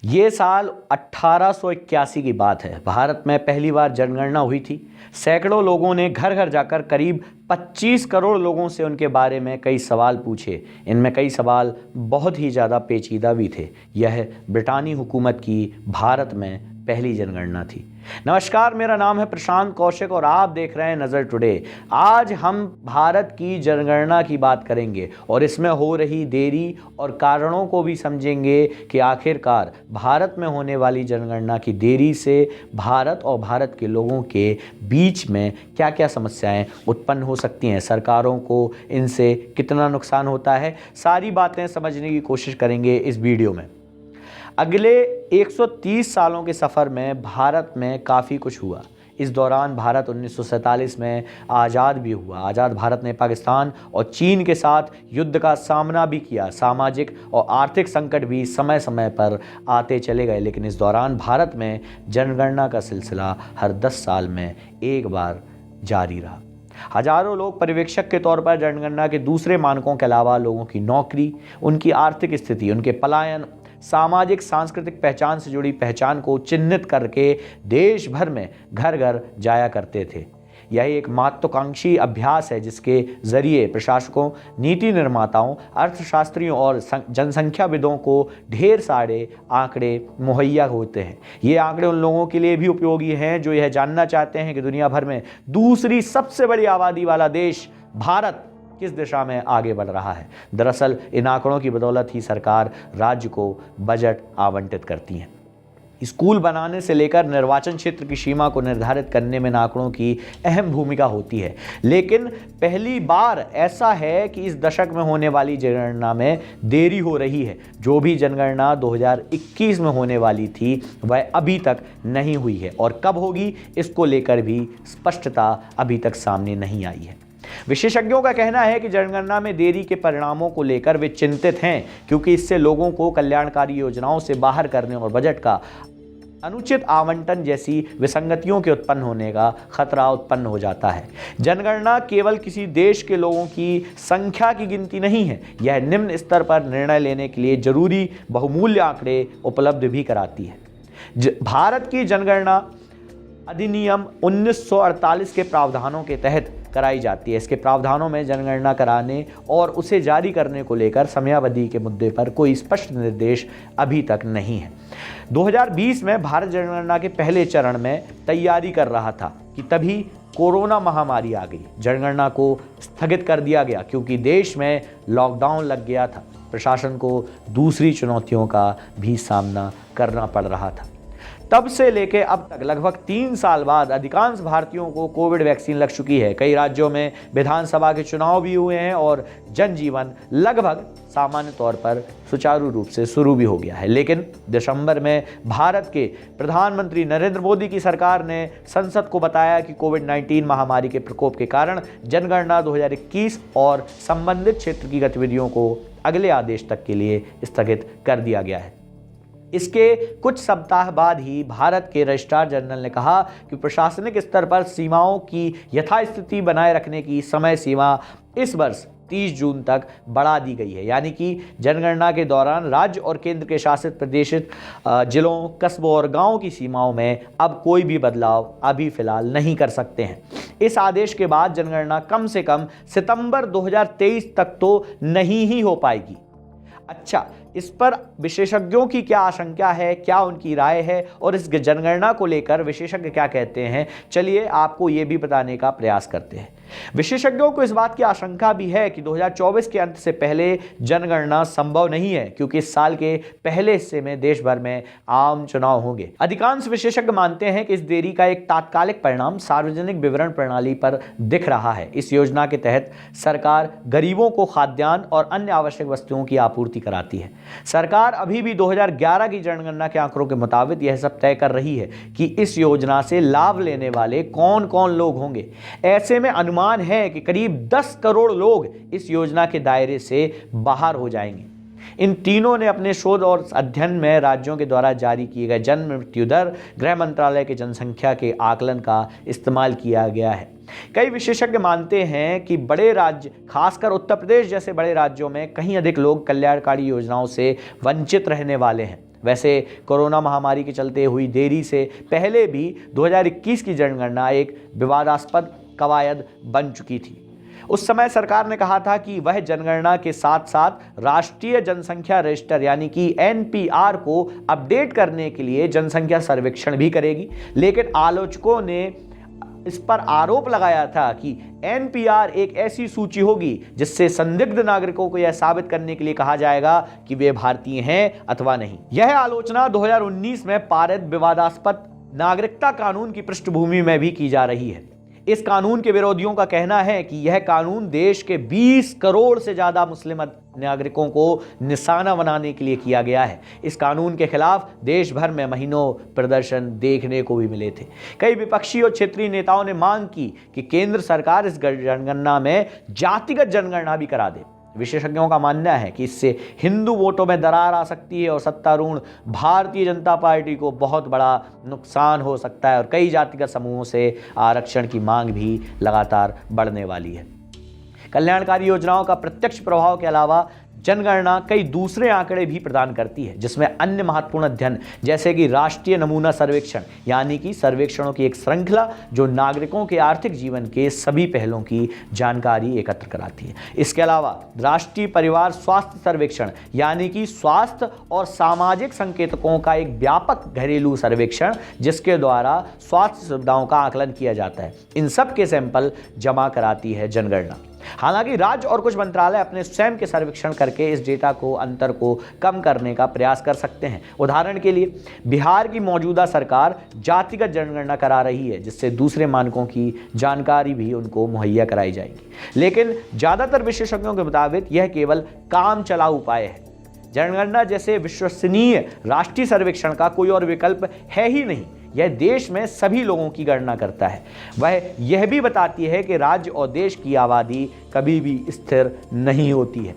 ये साल 1881 की बात है। भारत में पहली बार जनगणना हुई थी। सैकड़ों लोगों ने घर घर जाकर करीब 25 करोड़ लोगों से उनके बारे में कई सवाल पूछे। इनमें कई सवाल बहुत ही ज़्यादा पेचीदा भी थे। यह ब्रिटानी हुकूमत की भारत में पहली जनगणना थी। नमस्कार, मेरा नाम है प्रशांत कौशिक और आप देख रहे हैं नज़र टुडे। आज हम भारत की जनगणना की बात करेंगे और इसमें हो रही देरी और कारणों को भी समझेंगे कि आखिरकार भारत में होने वाली जनगणना की देरी से भारत और भारत के लोगों के बीच में क्या क्या समस्याएं उत्पन्न हो सकती हैं, सरकारों को इनसे कितना नुकसान होता है, सारी बातें समझने की कोशिश करेंगे इस वीडियो में। अगले 130 सालों के सफ़र में भारत में काफ़ी कुछ हुआ। इस दौरान भारत 1947 में आज़ाद भी हुआ। आज़ाद भारत ने पाकिस्तान और चीन के साथ युद्ध का सामना भी किया। सामाजिक और आर्थिक संकट भी समय समय पर आते चले गए, लेकिन इस दौरान भारत में जनगणना का सिलसिला हर 10 साल में एक बार जारी रहा। हजारों लोग पर्यवेक्षक के तौर पर जनगणना के दूसरे मानकों के अलावा लोगों की नौकरी, उनकी आर्थिक स्थिति, उनके पलायन, सामाजिक सांस्कृतिक पहचान से जुड़ी पहचान को चिन्हित करके देश भर में घर घर जाया करते थे। यह एक महत्वाकांक्षी अभ्यास है जिसके जरिए प्रशासकों, नीति निर्माताओं, अर्थशास्त्रियों और जनसंख्याविदों को ढेर सारे आंकड़े मुहैया होते हैं। ये आंकड़े उन लोगों के लिए भी उपयोगी हैं जो यह जानना चाहते हैं कि दुनिया भर में दूसरी सबसे बड़ी आबादी वाला देश भारत किस दिशा में आगे बढ़ रहा है। दरअसल इन आंकड़ों की बदौलत ही सरकार राज्य को बजट आवंटित करती है। स्कूल बनाने से लेकर निर्वाचन क्षेत्र की सीमा को निर्धारित करने में इन आंकड़ों की अहम भूमिका होती है। लेकिन पहली बार ऐसा है कि इस दशक में होने वाली जनगणना में देरी हो रही है। जो भी जनगणना 2021 में होने वाली थी वह अभी तक नहीं हुई है और कब होगी इसको लेकर भी स्पष्टता अभी तक सामने नहीं आई है। विशेषज्ञों का कहना है कि जनगणना में देरी के परिणामों को लेकर वे चिंतित हैं, क्योंकि इससे लोगों को कल्याणकारी योजनाओं से बाहर करने और बजट का अनुचित आवंटन जैसी विसंगतियों के उत्पन्न होने का खतरा उत्पन्न हो जाता है। जनगणना केवल किसी देश के लोगों की संख्या की गिनती नहीं है, यह निम्न स्तर पर निर्णय लेने के लिए जरूरी बहुमूल्य आंकड़े उपलब्ध भी कराती है। भारत की जनगणना अधिनियम 1948 के प्रावधानों के तहत कराई जाती है। इसके प्रावधानों में जनगणना कराने और उसे जारी करने को लेकर समयावधि के मुद्दे पर कोई स्पष्ट निर्देश अभी तक नहीं है। 2020 में भारत जनगणना के पहले चरण में तैयारी कर रहा था कि तभी कोरोना महामारी आ गई। जनगणना को स्थगित कर दिया गया क्योंकि देश में लॉकडाउन लग गया था। प्रशासन को दूसरी चुनौतियों का भी सामना करना पड़ रहा था। तब से लेकर अब तक लगभग 3 साल बाद अधिकांश भारतीयों को कोविड वैक्सीन लग चुकी है। कई राज्यों में विधानसभा के चुनाव भी हुए हैं और जनजीवन लगभग सामान्य तौर पर सुचारू रूप से शुरू भी हो गया है। लेकिन दिसंबर में भारत के प्रधानमंत्री नरेंद्र मोदी की सरकार ने संसद को बताया कि कोविड-19 महामारी के प्रकोप के कारण जनगणना 2021 और संबंधित क्षेत्र की गतिविधियों को अगले आदेश तक के लिए स्थगित कर दिया गया है। इसके कुछ सप्ताह बाद ही भारत के रजिस्ट्रार जनरल ने कहा कि प्रशासनिक स्तर पर सीमाओं की यथास्थिति बनाए रखने की समय सीमा इस वर्ष 30 जून तक बढ़ा दी गई है। यानी कि जनगणना के दौरान राज्य और केंद्र के शासित प्रदेश जिलों, कस्बों और गांवों की सीमाओं में अब कोई भी बदलाव अभी फिलहाल नहीं कर सकते हैं। इस आदेश के बाद जनगणना कम से कम सितंबर 2023 तक तो नहीं ही हो पाएगी। अच्छा, इस पर विशेषज्ञों की क्या आशंका है, क्या उनकी राय है और इस जनगणना को लेकर विशेषज्ञ क्या कहते हैं, चलिए आपको ये भी बताने का प्रयास करते हैं। विशेषज्ञों को इस बात की आशंका भी है कि 2024 के अंत से पहले जनगणना संभव नहीं है, क्योंकि इस साल के पहले हिस्से में देश भर में आम चुनाव होंगे। अधिकांश विशेषज्ञ मानते हैं कि इस देरी का एक तात्कालिक परिणाम सार्वजनिक विवरण प्रणाली पर दिख रहा है। इस योजना के तहत सरकार गरीबों को खाद्यान्न और अन्य आवश्यक वस्तुओं की आपूर्ति कराती है। सरकार अभी भी 2011 की जनगणना के आंकड़ों के मुताबिक यह सब तय कर रही है कि इस योजना से लाभ लेने वाले कौन कौन लोग होंगे। ऐसे में अनुमान है कि करीब 10 करोड़ लोग इस योजना के दायरे से बाहर हो जाएंगे। इन तीनों ने अपने शोध और अध्ययन में राज्यों के द्वारा जारी किए गए जन्म मृत्यु दर, गृह मंत्रालय के जनसंख्या के आकलन का इस्तेमाल किया गया है। कई विशेषज्ञ मानते हैं कि बड़े राज्य, खासकर उत्तर प्रदेश जैसे बड़े राज्यों में कहीं अधिक लोग कल्याणकारी योजनाओं से वंचित रहने वाले हैं। वैसे कोरोना महामारी के चलते हुई देरी से पहले भी 2021 की जनगणना एक विवादास्पद कवायद बन चुकी थी। उस समय सरकार ने कहा था कि वह जनगणना के साथ साथ राष्ट्रीय जनसंख्या रजिस्टर यानी कि एनपीआर को अपडेट करने के लिए जनसंख्या सर्वेक्षण भी करेगी। लेकिन आलोचकों ने इस पर आरोप लगाया था कि एनपीआर एक ऐसी सूची होगी जिससे संदिग्ध नागरिकों को यह साबित करने के लिए कहा जाएगा कि वे भारतीय हैं अथवा नहीं। यह आलोचना 2019 में पारित विवादास्पद नागरिकता कानून की पृष्ठभूमि में भी की जा रही है। इस कानून के विरोधियों का कहना है कि यह कानून देश के 20 करोड़ से ज्यादा मुस्लिम नागरिकों को निशाना बनाने के लिए किया गया है। इस कानून के खिलाफ देश भर में महीनों प्रदर्शन देखने को भी मिले थे। कई विपक्षी और क्षेत्रीय नेताओं ने मांग की कि केंद्र सरकार इस जनगणना में जातिगत जनगणना भी करा दे। विशेषज्ञों का मानना है कि इससे हिंदू वोटों में दरार आ सकती है और सत्तारूढ़ भारतीय जनता पार्टी को बहुत बड़ा नुकसान हो सकता है और कई जातिगत समूहों से आरक्षण की मांग भी लगातार बढ़ने वाली है। कल्याणकारी योजनाओं का प्रत्यक्ष प्रभाव के अलावा जनगणना कई दूसरे आंकड़े भी प्रदान करती है, जिसमें अन्य महत्वपूर्ण अध्ययन जैसे कि राष्ट्रीय नमूना सर्वेक्षण यानी कि सर्वेक्षणों की एक श्रृंखला जो नागरिकों के आर्थिक जीवन के सभी पहलुओं की जानकारी एकत्र कराती है। इसके अलावा राष्ट्रीय परिवार स्वास्थ्य सर्वेक्षण यानी कि स्वास्थ्य और सामाजिक संकेतकों का एक व्यापक घरेलू सर्वेक्षण जिसके द्वारा स्वास्थ्य सुविधाओं का आकलन किया जाता है, इन सब के सैंपल जमा कराती है जनगणना। हालांकि राज्य और कुछ मंत्रालय अपने स्वयं के सर्वेक्षण करके इस डेटा को अंतर को कम करने का प्रयास कर सकते हैं। उदाहरण के लिए बिहार की मौजूदा सरकार जातिगत जनगणना करा रही है जिससे दूसरे मानकों की जानकारी भी उनको मुहैया कराई जाएगी। लेकिन ज़्यादातर विशेषज्ञों के मुताबिक यह केवल काम चलाऊ उपाय है। जनगणना जैसे विश्वसनीय राष्ट्रीय सर्वेक्षण का कोई और विकल्प है ही नहीं। यह देश में सभी लोगों की गणना करता है। वह यह भी बताती है कि राज्य और देश की आबादी कभी भी स्थिर नहीं होती है।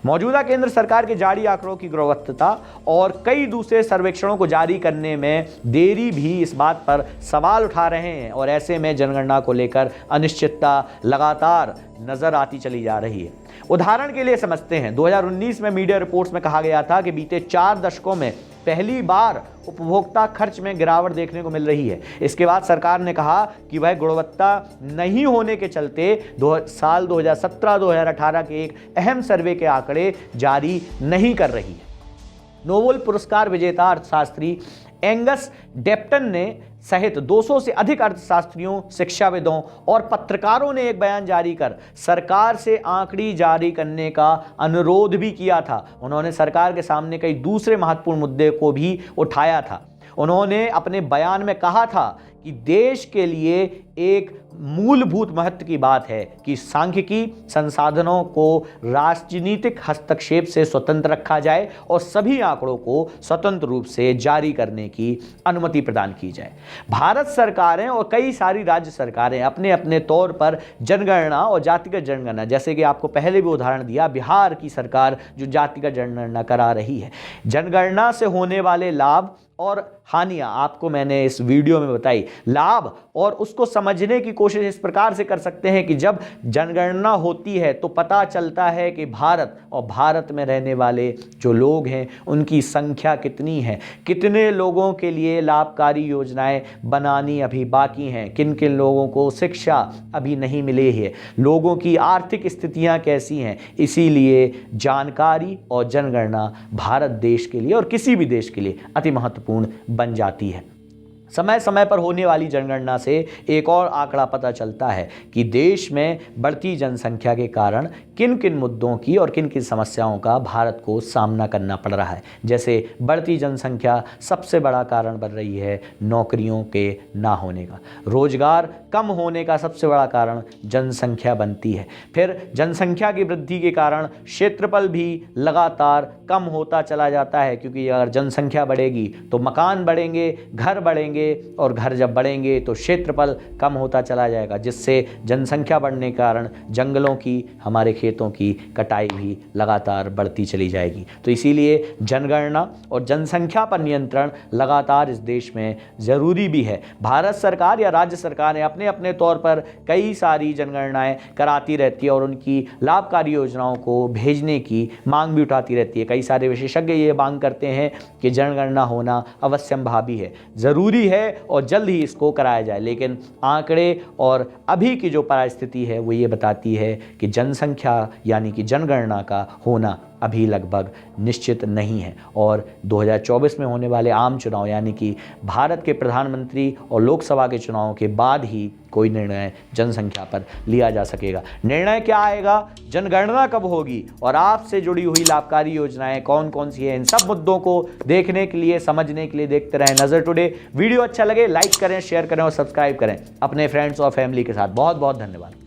मौजूदा केंद्र सरकार के जारी आंकड़ों की गुणवत्ता और कई दूसरे सर्वेक्षणों को जारी करने में देरी भी इस बात पर सवाल उठा रहे हैं और ऐसे में जनगणना को लेकर अनिश्चितता लगातार नजर आती चली जा रही है। उदाहरण के लिए समझते हैं, 2019 में मीडिया रिपोर्ट्स में कहा गया था कि बीते 4 दशकों में पहली बार उपभोक्ता खर्च में गिरावट देखने को मिल रही है। इसके बाद सरकार ने कहा कि वह गुणवत्ता नहीं होने के चलते साल 2017-2018 के एक अहम सर्वे के आंकड़े जारी नहीं कर रही है। नोबेल पुरस्कार विजेता अर्थशास्त्री एंगस डेप्टन ने सहित 200 से अधिक अर्थशास्त्रियों, शिक्षाविदों और पत्रकारों ने एक बयान जारी कर सरकार से आंकड़ी जारी करने का अनुरोध भी किया था। उन्होंने सरकार के सामने कई दूसरे महत्वपूर्ण मुद्दे को भी उठाया था। उन्होंने अपने बयान में कहा था कि देश के लिए एक मूलभूत महत्व की बात है कि सांख्यिकी संसाधनों को राजनीतिक हस्तक्षेप से स्वतंत्र रखा जाए और सभी आंकड़ों को स्वतंत्र रूप से जारी करने की अनुमति प्रदान की जाए। भारत सरकारें और कई सारी राज्य सरकारें अपने अपने तौर पर जनगणना और जातिगत जनगणना, जैसे कि आपको पहले भी उदाहरण दिया, बिहार की सरकार जो जातिगत जनगणना करा रही है, जनगणना से होने वाले लाभ और हानियां आपको मैंने इस वीडियो में बताई। लाभ और उसको समझने की कोशिश इस प्रकार से कर सकते हैं कि जब जनगणना होती है तो पता चलता है कि भारत और भारत में रहने वाले जो लोग हैं उनकी संख्या कितनी है, कितने लोगों के लिए लाभकारी योजनाएं बनानी अभी बाकी हैं, किन किन लोगों को शिक्षा अभी नहीं मिली है, लोगों की आर्थिक स्थितियां कैसी हैं। इसीलिए जानकारी और जनगणना भारत देश के लिए और किसी भी देश के लिए अति महत्वपूर्ण बन जाती है। समय समय पर होने वाली जनगणना से एक और आंकड़ा पता चलता है कि देश में बढ़ती जनसंख्या के कारण किन किन मुद्दों की और किन किन समस्याओं का भारत को सामना करना पड़ रहा है। जैसे बढ़ती जनसंख्या सबसे बड़ा कारण बन रही है नौकरियों के ना होने का, रोजगार कम होने का सबसे बड़ा कारण जनसंख्या बनती है। फिर जनसंख्या की वृद्धि के कारण क्षेत्रफल भी लगातार कम होता चला जाता है, क्योंकि अगर जनसंख्या बढ़ेगी तो मकान बढ़ेंगे, घर बढ़ेंगे, बढ़ेंगे और घर जब बढ़ेंगे तो क्षेत्रफल कम होता चला जाएगा, जिससे जनसंख्या बढ़ने के कारण जंगलों की, हमारे खेतों की कटाई भी लगातार बढ़ती चली जाएगी। तो इसीलिए जनगणना और जनसंख्या पर नियंत्रण लगातार इस देश में ज़रूरी भी है। भारत सरकार या राज्य सरकार अपने अपने तौर पर कई सारी जनगणनाएं कराती रहती है और उनकी लाभकारी योजनाओं को भेजने की मांग भी उठाती रहती है। कई सारे विशेषज्ञ ये मांग करते हैं कि जनगणना होना अवश्यंभावी है, ज़रूरी है और जल्द ही इसको कराया जाए। लेकिन आंकड़े और अभी की जो परिस्थिति है वो ये बताती है कि जनसंख्या यानी कि जनगणना का होना अभी लगभग निश्चित नहीं है और 2024 में होने वाले आम चुनाव यानी कि भारत के प्रधानमंत्री और लोकसभा के चुनावों के बाद ही कोई निर्णय जनसंख्या पर लिया जा सकेगा। निर्णय क्या आएगा, जनगणना कब होगी और आपसे जुड़ी हुई लाभकारी योजनाएं कौन कौन सी हैं, इन सब मुद्दों को देखने के लिए, समझने के लिए देखते रहें नज़र टुडे। वीडियो अच्छा लगे लाइक करें, शेयर करें और सब्सक्राइब करें अपने फ्रेंड्स और फैमिली के साथ। बहुत बहुत धन्यवाद।